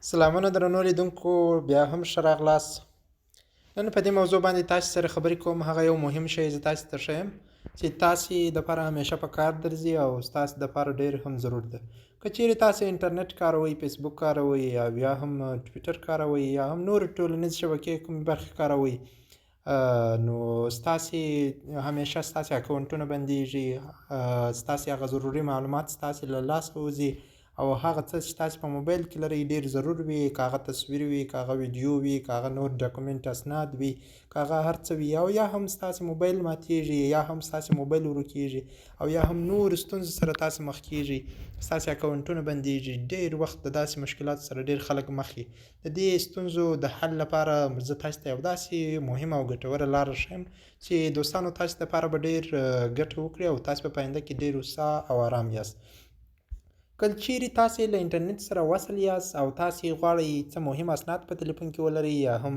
سلامونه درنو لیدونکو، بیا هم ښه راغلاست. نن په دې موضوع باندې تاسو سره خبرې کوم. هغه یو مهم شی زه تاسو ته ښیم چې تاسې دپاره همیشه په کار درځي او ستاسو دپاره ډېر هم ضرور ده. که چیرې تاسې انټرنټ کاروئ، فیسبوک کاروئ یا بیا هم ټویټر کاروئ یا هم نور ټولنیز شبکې کومې برخې کاروئ، نو ستاسې همیشه ستاسې اکاونټونه بندیږي، ستاسې هغه ضروري معلومات ستاسې له لاسه وځي او هغه څه چې تاسې په موبایل کې لرئ ډېر ضرور وي، که هغه تصویر وي، که هغه ویډیو وي، که هغه نور ډاکومنټ اسناد وي، که هغه هر څه وي، او یا هم ستاسې موبایل ماتیږي یا هم ستاسې موبایل ورکیږي او یا هم نور ستونزو سره تاسې مخ کیږي، ستاسې اکاونټونه بندیږي. ډېر وخت د داسې مشکلاتو سره ډېر خلک مخ وي. د دې ستونزو د حل لپاره زه تاسو ته یو داسې مهمه او ګټوره لاره ښیم چې دوستانو تاسو دپاره به ډېر ګټه وکړي او تاسو به په آینده کې ډېر هوسا او ارام یاست. که چیرې تاسې له انټرنټ سره وصل یاست او تاسې غواړئ څه مهم اسناد په تلیفون کې ولرئ یا هم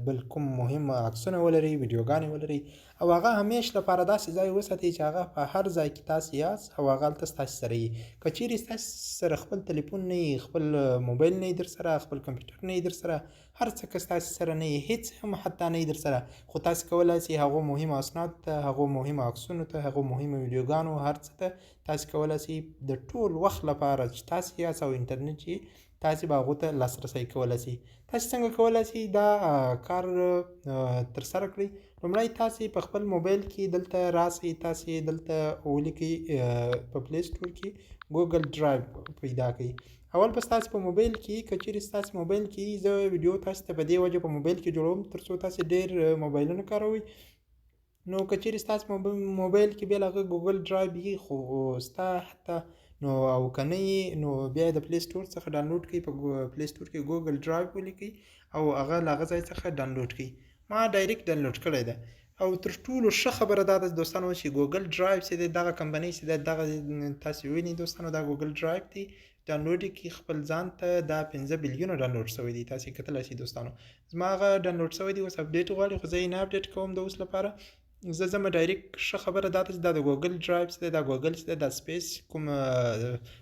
بل کوم مهم عکسونه ولرئ، ویډیوګانې ولرئ، او هغه همیش لپاره داسې ځای وساتئ چې هغه په هر ځای کې تاسې یاست او هغه هلته ستاسې سره وي. که چیرې ستاسې سره خپل تلیفون نه وي، خپل موبایل نه وي در سره، خپل کمپیوټر نه وي در سره، هر څه که ستاسې سره نه وي، هېڅ هم حتی نه وي در سره، خو تاسې کولی شئ هغو مهمو اسنادو ته، هغو مهمو عکسونو ته، هغو مهمو ویډیوګانو هر څه ته تاسې کولی شئ د ټول وخت لپاره چې تاسې یاست او انټرنټ چې تاسې به هغو ته لاسرسی کولی شئ. تاسې څنګه کولی شئ دا کار ترسره کړئ؟ لومړی تاسې په خپل موبایل کې دلته راسئ، تاسې دلته ولیکئ په پلی سټور کې ګوګل ډرایو پیدا کړئ. اول به ستاسې په موبایل کې، که چیرې ستاسې موبایل کې زه ویډیو تاسې ته په دې وجه په موبایل کې جوړوم تر څو تاسې ډېر موبایلونه کاروئ. نو که چیرې ستاسې موبایل کې بیا له هغه ګوګل ډرایو وي خو ستا حتی نو او که نه یې نو بیا یې د پلی سټور څخه ډاونلوډ کړئ، په پلی سټور کې ګوګل ډرایو ولیکئ او هغه له هغه ځای څخه ډاونلوډ کړئ. ما ډایرکټ ډاونلوډ کړی ده او تر ټولو ښه خبره دا ده دوستانو چې ګوګل ډرایو چې دی دغه کمپنۍ چې دی دغه تاسې وینئ دوستانو دا ګوګل ډرایو دی، ډاونلوډ یې کړئ خپل ځان ته. دا 5 بلیونه ډاونلوډ شوی دی، تاسې کتلی شئ دوستانو. زما هغه ډاونلوډ شوی دی، اوس اپډیټ غواړي خو زه یې نه اپډیټ کوم د اوس لپاره. زه ځم ډایرکټ. ښه خبره دا ده چې دا د ګوګل ډرایو چې دی دا ګوګل چې دی دا سپیس کوم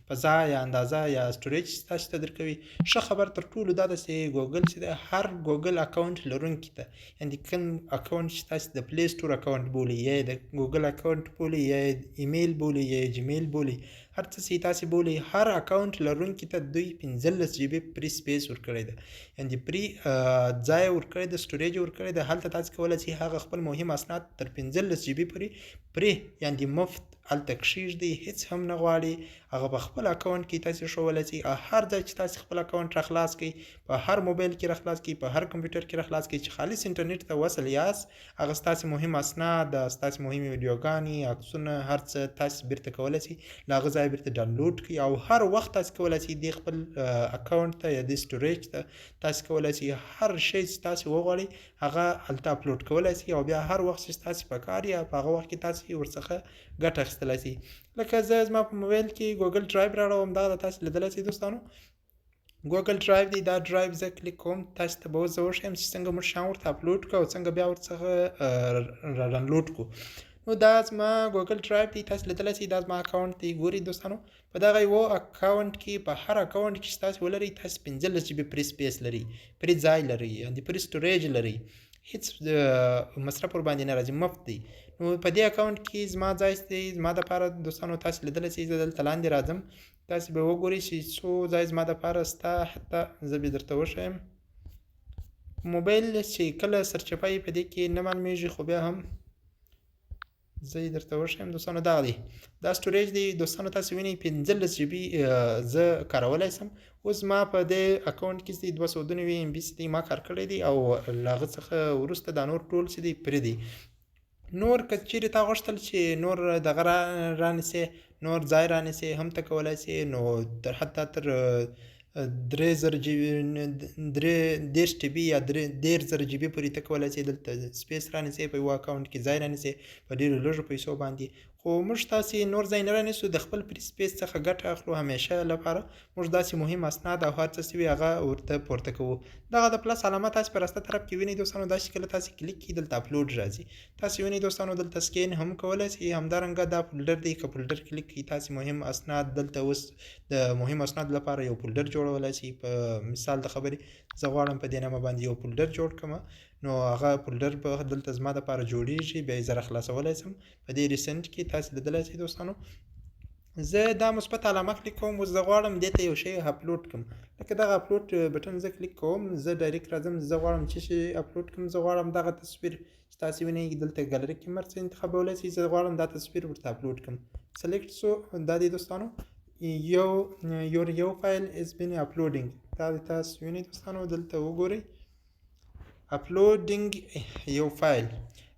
فضا یا اندازه یا سټوریج تاسو ته درکوي. ښه خبر تر ټولو دا ده چې ګوګل چې دی هر ګوګل اکاونټ لرونکي ته، یعنې کوم اکاونټ چې تاسو د پلی سټور اکاونټ بولئ یا یې د ګوګل اکاونټ بولئ یا یې ایمیل بولئ یا یې جیمیل بولئ، هر څه چې تاسې بولئ، هر اکاونټ لرونکي ته دوی 15 جی بي فری سپیس ورکړی ده، یعنې فری ځای ورکړی ده، سټوریج ورکړی ده. هلته تاسې کولی شئ هغه خپل مهم اسناد تر 15 جی بي پورې فری یعنې مفت هلته کښېږدئ، هېڅ هم نه غواړي. هغه په خپل اکاونټ کې تاسې ښوولی شئ. هر ځای چې تاسې خپل اکاونټ راخلاص کړئ، په هر موبایل کې راخلاص کړئ، په هر کمپیوټر کې راخلاص کړئ چې خالص انټرنټ ته وصل یاست، هغه ستاسې مهم اسناد، ستاسې مهمې ویډیوګانې، عکسونه، هر څه تاسې بیرته کولی شئ له هغه ځایه بیرته ډاونلوډ کړئ او هر وخت تاسې کولی شئ دې خپل اکاونټ ته یا دې سټوریج ته تاسې کولی شئ هر شی چې تاسې وغواړئ هغه هلته اپلوډ کولی شئ او بیا هر وخت چې تاسې په کار یا په هغه وخت کې تاسې ورڅخه ګټه اخیستلی شئ. لکه زه زما په موبایل کې ګوګل ډرایو راوړم، همدغه تاسې لیدلی شئ دوستانو. ګوګل ډرایو دی، دا ډرایو زه کلیک کوم، تاسې ته به اوس زه وښیم چې څنګه موږ شیان ورته اپلوډ کړو او څنګه بیا ورڅخه را ډاونلوډ کړو. نو دا زما ګوګل ډرایو دی، تاسې لیدلی شئ دا زما اکاونټ دی. ګورئ دوستانو په دغه یو اکاونټ کې په هر اکاونټ کې چې تاسې ولرئ تاسې 15 جی بي فری سپیس لرئ، فری ځای لرئ، یعنې فری سټوریج لرئ، هېڅ مصرف ورباندې نه راځي، مفت دی. نو په دې اکاونټ کې زما ځای دی زما دپاره دوستانو تاسې لیدلی شئ. زه دلته لاندې راځم، تاسې به وګورئ چې څو ځای زما دپاره سته. حتی زه به درته وښیم موبایل چې کله سرچپه په دې کې نه معلومیږي خو بیا هم زه یې درته وښیم دوستانو. دغه دی، دا سټوریج دی دوستانو. تاسې وینئ 15 جی بي زه کارولی شم. اوس زما په دې اکاونټ کې چې دی 299 ام بي چې دی ما کار کړی دی او له هغه څخه وروسته دا نور ټول چې دی فری دی. نور که چیرې تا غوښتل چې نور دغه رانیسې، نور ځای رانیسې هم ته کولی شې، نو حتی تر 30 ټي بي یا 10,000 جی بي پورې ته کولی شې دلته سپیس رانیسې، په یو اکاونټ کې ځای رانیسې په ډېرو لږو پیسو باندې. خو موږ تاسې نور ځای نه رانیسو، د خپل فري سپیس څخه ګټه اخلو همیشه لپاره. موږ داسې مهم اسناد او هر څه چې وي هغه ورته پورته کوو. دغه د پلس علامه تاسې په راسته طرف کې وینئ دوستانو. داسې کله تاسې کلیک کړئ دلته اپلوډ راځي. تاسې وینئ دوستانو دلته سکین هم کولی شئ. همدارنګه دا فولډر دی، که فولډر کلیک کړئ تاسې مهم اسناد دلته اوس د مهم اسناد لپاره یو فولډر جوړولی شئ. په مثال د خبرې زه غواړم په دې نامه باندې یو فولډر جوړ کړم، نو هغه فولډر به دلته زما دپاره جوړیږي، بیا یې زه راخلاصولی شم. په دې ریسنټ کې تاسې لیدلی شئ دوستانو. زه دا مثبت علامه کلیک کوم، اوس زه غواړم دې ته یو شی اپلوډ کړم. لکه دغه اپلوډ بټن زه کلیک کوم، زه ډایرکټ راځم. زه غواړم چې شی اپلوډ کړم. زه غواړم دغه تصویر چې تاسې وینئ دلته ګالري کې هر څه انتخابولی شئ. زه غواړم دا تصویر ورته اپلوډ کړم. سلیکټ سو دا دی دوستانو. یو فایل از بین اپلوډینګ، دا تاسې وینئ دوستانو دلته وګورئ اپلوډینګ یو فایل،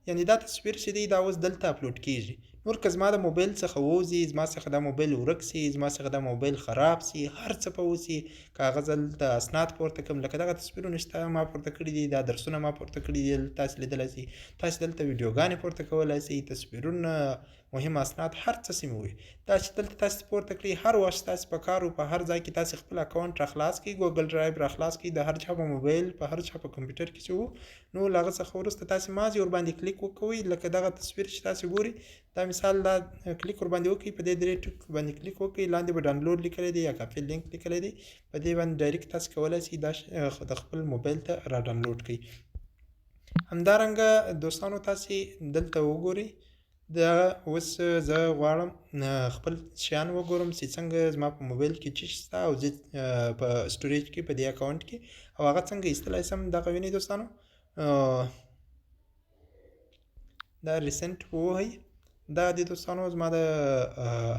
یعنی دا تصویر چې دی دا اوس دلته اپلوډ کیږي. نور که زما د موبایل څخه ووځي، زما څخه دا موبایل ورک سي، زما څخه دا موبایل خراب سي، هر څه به وسي، که هغه زه دلته اسناد پورته کړم، لکه دغه تصویرونه چې ما پورته کړي دي، دا درسونه ما پورته کړي دي، تاسې لیدلی سئ. تاسې دلته ویډیوګانې پورته کولی سئ، تصویرونه، مهم اسناد، هر څه چې مې وي دا چې دلته تاسې پورته کړئ. هر وخت تاسې په کار و په هر ځای کې تاسې خپل اکاونټ راخلاص کړئ، ګوګل ډرایو راخلاص کړئ، د هر چا په موبایل، په هر چا په کمپیوټر کې چې وو، نو له هغه څخه وروسته تاسې مازې ورباندې کلیک وکوئ. لکه دغه تصویر چې تاسې ګورئ، دا مثال دا کلیک ورباندې وکړئ، په دې درې ټکو باندې کلیک وکړئ، لاندې به ډاونلوډ لیکلی دی یا کاپي لینک لیکلی دی، په دې باندې ډایرکټ تاسې کولی شئ دا د خپل موبایل ته را ډاونلوډ کړئ. همدارنګه دوستانو تاسې دلته وګورئ، دا اوس زه غواړم خپل شیان وګورم چې څنګه زما په موبایل کې څه شته او زه په سټوریج کې په دې اکاونټ کې او هغه څنګه ایستلی شم. دغه وینئ دوستانو دا ریسنټ ووهئ. دا دی دوستانو زما د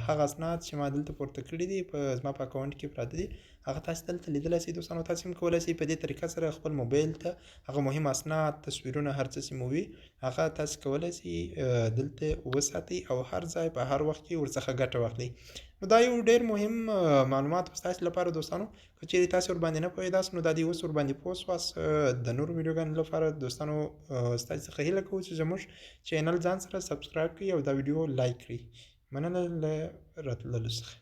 هغه اسناد چې ما دلته پورته کړي دي په زما په اکاونټ کې پراته دي، هغه تاسې دلته لیدلی شئ دوستانو. تاسې هم کولی شئ په دې طریقه سره خپل موبایل ته هغه مهم اسناد، تصویرونه، هر څه چې مو وي هغه تاسې کولی شئ دلته وساتئ او هر ځای په هر وخت کې ورڅخه ګټه واخلئ. نو دا یو ډېر مهم معلومات و ستاسې لپاره دوستانو. که چیرې تاسې ورباندې نه پوهېداست نو دا دې اوس ورباندې پوه سواست. د نورو ویډیوګانو لپاره دوستانو ستاسې څخه هیله کوو چې زموږ چینل ځان سره سبسکرایب کړئ او دا ویډیو لایک کړئ. مننه له راتللو څخه.